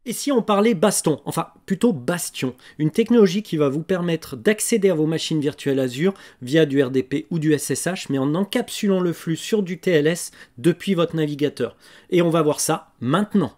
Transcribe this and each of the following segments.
Et si on parlait baston, enfin plutôt bastion, une technologie qui va vous permettre d'accéder à vos machines virtuelles Azure via du RDP ou du SSH, mais en encapsulant le flux sur du TLS depuis votre navigateur. Et on va voir ça maintenant.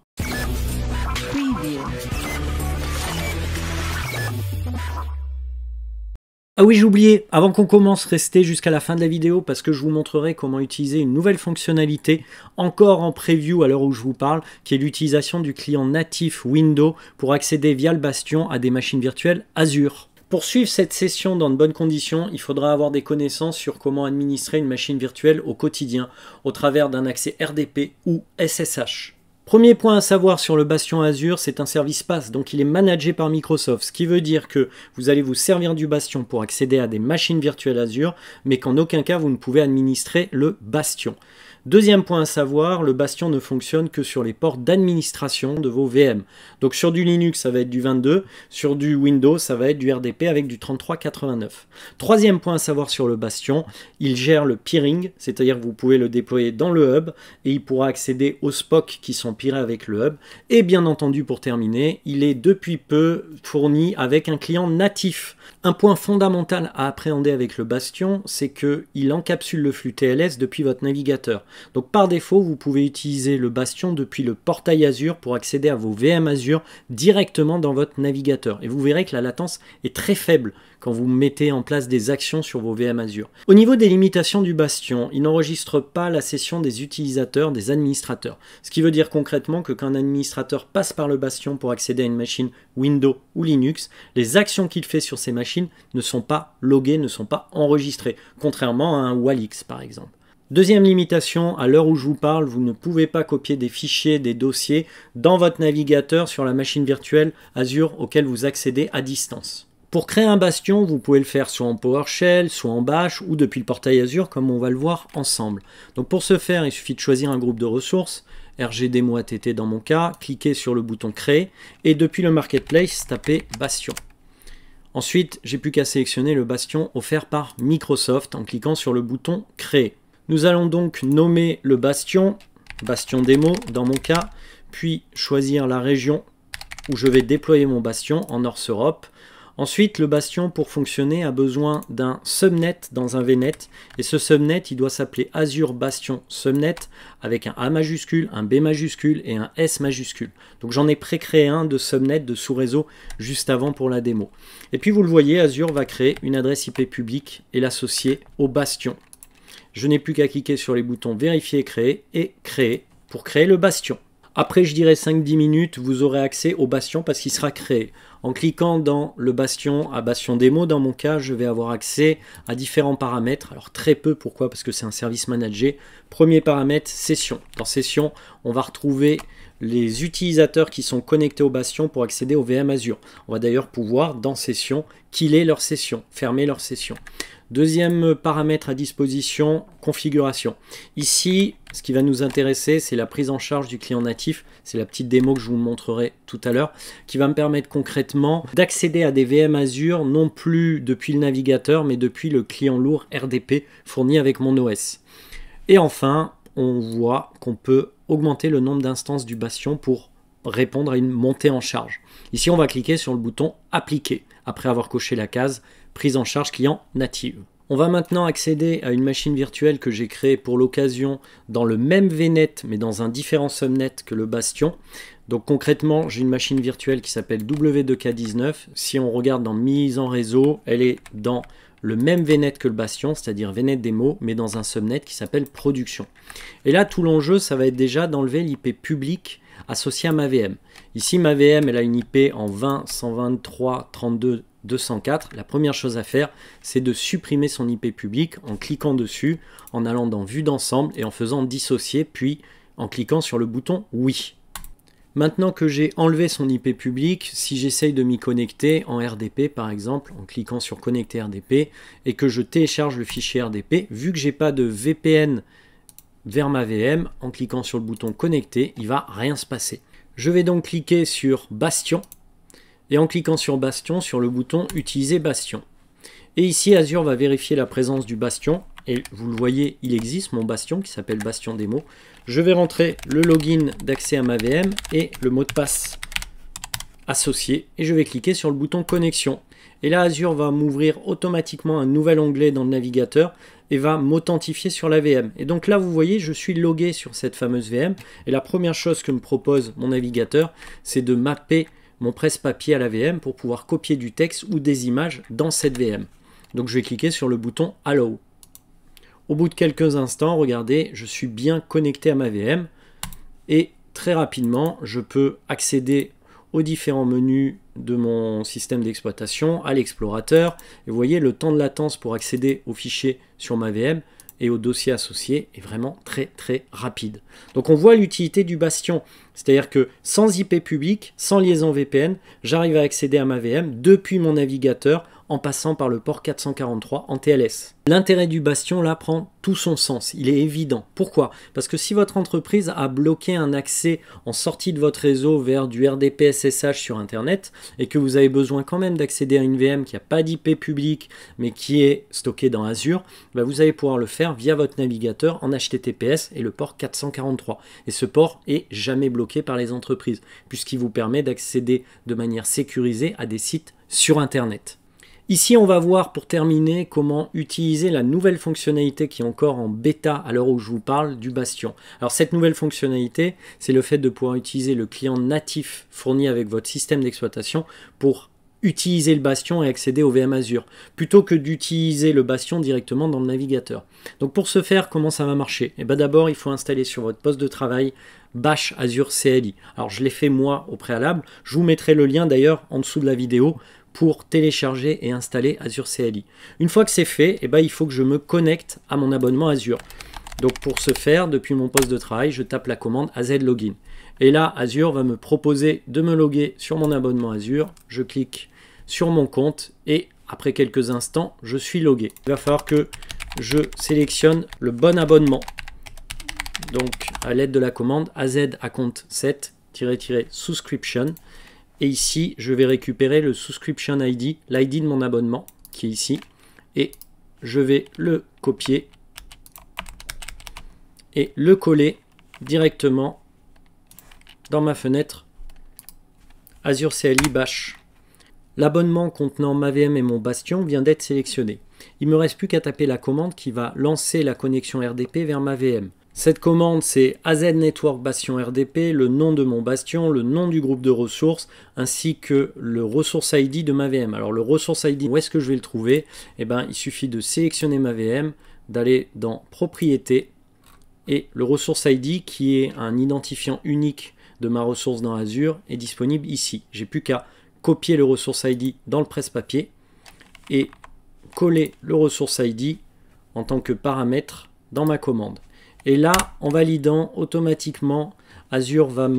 Ah oui, j'ai oublié, avant qu'on commence, restez jusqu'à la fin de la vidéo parce que je vous montrerai comment utiliser une nouvelle fonctionnalité, encore en preview à l'heure où je vous parle, qui est l'utilisation du client natif Windows pour accéder via le bastion à des machines virtuelles Azure. Pour suivre cette session dans de bonnes conditions, il faudra avoir des connaissances sur comment administrer une machine virtuelle au quotidien, au travers d'un accès RDP ou SSH. Premier point à savoir sur le Bastion Azure, c'est un service PaaS, donc il est managé par Microsoft, ce qui veut dire que vous allez vous servir du Bastion pour accéder à des machines virtuelles Azure, mais qu'en aucun cas vous ne pouvez administrer le Bastion. Deuxième point à savoir, le Bastion ne fonctionne que sur les ports d'administration de vos VM. Donc sur du Linux, ça va être du 22, sur du Windows, ça va être du RDP avec du 3389. Troisième point à savoir sur le Bastion, il gère le peering, c'est-à-dire que vous pouvez le déployer dans le hub et il pourra accéder aux SPOC qui sont peerés avec le hub. Et bien entendu, pour terminer, il est depuis peu fourni avec un client natif. Un point fondamental à appréhender avec le Bastion, c'est qu'il encapsule le flux TLS depuis votre navigateur. Donc par défaut, vous pouvez utiliser le Bastion depuis le portail Azure pour accéder à vos VM Azure directement dans votre navigateur. Et vous verrez que la latence est très faible quand vous mettez en place des actions sur vos VM Azure. Au niveau des limitations du Bastion, il n'enregistre pas la session des utilisateurs, des administrateurs. Ce qui veut dire concrètement que quand un administrateur passe par le Bastion pour accéder à une machine Windows ou Linux, les actions qu'il fait sur ces machines ne sont pas loguées, ne sont pas enregistrées, contrairement à un Walix par exemple. Deuxième limitation, à l'heure où je vous parle, vous ne pouvez pas copier des fichiers, des dossiers dans votre navigateur sur la machine virtuelle Azure auquel vous accédez à distance. Pour créer un Bastion, vous pouvez le faire soit en PowerShell, soit en Bash ou depuis le portail Azure comme on va le voir ensemble. Donc pour ce faire, il suffit de choisir un groupe de ressources, RGDemoATT dans mon cas, cliquez sur le bouton Créer et depuis le Marketplace, tapez Bastion. Ensuite, j'ai plus qu'à sélectionner le Bastion offert par Microsoft en cliquant sur le bouton Créer. Nous allons donc nommer le Bastion, Bastion Démo dans mon cas, puis choisir la région où je vais déployer mon Bastion en North Europe. Ensuite, le Bastion, pour fonctionner, a besoin d'un subnet dans un VNet. Et ce subnet, il doit s'appeler Azure Bastion Subnet avec un A majuscule, un B majuscule et un S majuscule. Donc j'en ai pré-créé un de subnet, de sous-réseau, juste avant pour la démo. Et puis vous le voyez, Azure va créer une adresse IP publique et l'associer au Bastion. Je n'ai plus qu'à cliquer sur les boutons Vérifier, Créer et Créer pour créer le Bastion. Après, je dirais 5-10 minutes, vous aurez accès au Bastion parce qu'il sera créé. En cliquant dans le Bastion, à Bastion Démo, dans mon cas, je vais avoir accès à différents paramètres. Alors très peu, pourquoi? Parce que c'est un service managé. Premier paramètre, Session. Dans Session, on va retrouver les utilisateurs qui sont connectés au Bastion pour accéder au VM Azure. On va d'ailleurs pouvoir, dans Session, killer leur session, fermer leur session. Deuxième paramètre à disposition, configuration. Ici, ce qui va nous intéresser, c'est la prise en charge du client natif. C'est la petite démo que je vous montrerai tout à l'heure, qui va me permettre concrètement d'accéder à des VM Azure, non plus depuis le navigateur, mais depuis le client lourd RDP fourni avec mon OS. Et enfin, on voit qu'on peut augmenter le nombre d'instances du Bastion pour répondre à une montée en charge. Ici, on va cliquer sur le bouton Appliquer, après avoir coché la case Prise en charge client native. On va maintenant accéder à une machine virtuelle que j'ai créée pour l'occasion dans le même VNet, mais dans un différent subnet que le Bastion. Donc concrètement, j'ai une machine virtuelle qui s'appelle W2K19. Si on regarde dans Mise en réseau, elle est dans le même VNet que le Bastion, c'est-à-dire VNet démo, mais dans un subnet qui s'appelle Production. Et là, tout l'enjeu, ça va être déjà d'enlever l'IP public associé à ma VM. Ici, ma VM, elle a une IP en 20.123.32.204. La première chose à faire, c'est de supprimer son IP public en cliquant dessus, en allant dans Vue d'ensemble et en faisant dissocier, puis en cliquant sur le bouton Oui. Maintenant que j'ai enlevé son IP public, si j'essaye de m'y connecter en RDP par exemple, en cliquant sur Connecter RDP, et que je télécharge le fichier RDP, vu que j'ai pas de VPN vers ma VM, en cliquant sur le bouton Connecter, il va rien se passer. Je vais donc cliquer sur Bastion, et en cliquant sur Bastion, sur le bouton Utiliser Bastion. Et ici, Azure va vérifier la présence du Bastion, et vous le voyez, il existe mon Bastion qui s'appelle Bastion Démo. Je vais rentrer le login d'accès à ma VM et le mot de passe associé et je vais cliquer sur le bouton connexion. Et là, Azure va m'ouvrir automatiquement un nouvel onglet dans le navigateur et va m'authentifier sur la VM. Et donc là, vous voyez, je suis logué sur cette fameuse VM. Et la première chose que me propose mon navigateur, c'est de mapper mon presse-papier à la VM pour pouvoir copier du texte ou des images dans cette VM. Donc je vais cliquer sur le bouton Allow. Au bout de quelques instants, regardez, je suis bien connecté à ma VM. Et très rapidement, je peux accéder aux différents menus de mon système d'exploitation, à l'explorateur. Et vous voyez, le temps de latence pour accéder aux fichiers sur ma VM et aux dossiers associés est vraiment très très rapide. Donc on voit l'utilité du bastion, c'est-à-dire que sans IP public, sans liaison VPN, j'arrive à accéder à ma VM depuis mon navigateur en passant par le port 443 en TLS. L'intérêt du bastion là prend tout son sens, il est évident. Pourquoi? Parce que si votre entreprise a bloqué un accès en sortie de votre réseau vers du RDP SSH sur Internet et que vous avez besoin quand même d'accéder à une VM qui n'a pas d'IP public mais qui est stockée dans Azure, bah vous allez pouvoir le faire via votre navigateur en HTTPS et le port 443. Et ce port est jamais bloqué par les entreprises puisqu'il vous permet d'accéder de manière sécurisée à des sites sur Internet. Ici, on va voir pour terminer comment utiliser la nouvelle fonctionnalité qui est encore en bêta à l'heure où je vous parle du Bastion. Alors cette nouvelle fonctionnalité, c'est le fait de pouvoir utiliser le client natif fourni avec votre système d'exploitation pour utiliser le Bastion et accéder au VM Azure, plutôt que d'utiliser le Bastion directement dans le navigateur. Donc pour ce faire, comment ça va marcher? Et bien d'abord, il faut installer sur votre poste de travail Bash Azure CLI. Alors je l'ai fait moi au préalable, je vous mettrai le lien d'ailleurs en dessous de la vidéo pour télécharger et installer Azure CLI. Une fois que c'est fait, eh ben, il faut que je me connecte à mon abonnement Azure. Donc pour ce faire, depuis mon poste de travail, je tape la commande AZ Login. Et là, Azure va me proposer de me loguer sur mon abonnement Azure. Je clique sur mon compte et après quelques instants, je suis logué. Il va falloir que je sélectionne le bon abonnement. Donc à l'aide de la commande AZ Account 7-subscription. Et ici, je vais récupérer le subscription ID, l'ID de mon abonnement, qui est ici. Et je vais le copier et le coller directement dans ma fenêtre Azure CLI Bash. L'abonnement contenant ma VM et mon Bastion vient d'être sélectionné. Il ne me reste plus qu'à taper la commande qui va lancer la connexion RDP vers ma VM. Cette commande, c'est AZ Network Bastion RDP, le nom de mon Bastion, le nom du groupe de ressources, ainsi que le Resource ID de ma VM. Alors le Resource ID, où est-ce que je vais le trouver? Eh bien, il suffit de sélectionner ma VM, d'aller dans Propriétés, et le Resource ID, qui est un identifiant unique de ma ressource dans Azure, est disponible ici. J'ai plus qu'à copier le Resource ID dans le presse-papier et coller le Resource ID en tant que paramètre dans ma commande. Et là, en validant, automatiquement, Azure va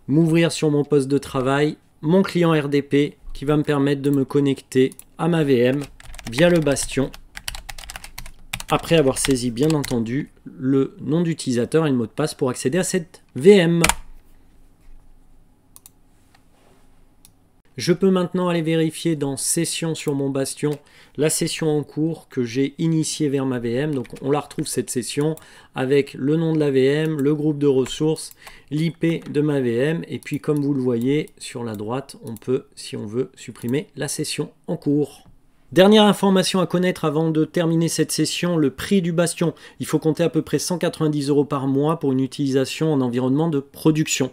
m'ouvrir sur mon poste de travail mon client RDP qui va me permettre de me connecter à ma VM via le Bastion, après avoir saisi bien entendu le nom d'utilisateur et le mot de passe pour accéder à cette VM. Je peux maintenant aller vérifier dans Session sur mon Bastion la session en cours que j'ai initiée vers ma VM. Donc on la retrouve cette session avec le nom de la VM, le groupe de ressources, l'IP de ma VM. Et puis comme vous le voyez sur la droite, on peut, si on veut, supprimer la session en cours. Dernière information à connaître avant de terminer cette session, le prix du Bastion. Il faut compter à peu près 190 € par mois pour une utilisation en environnement de production.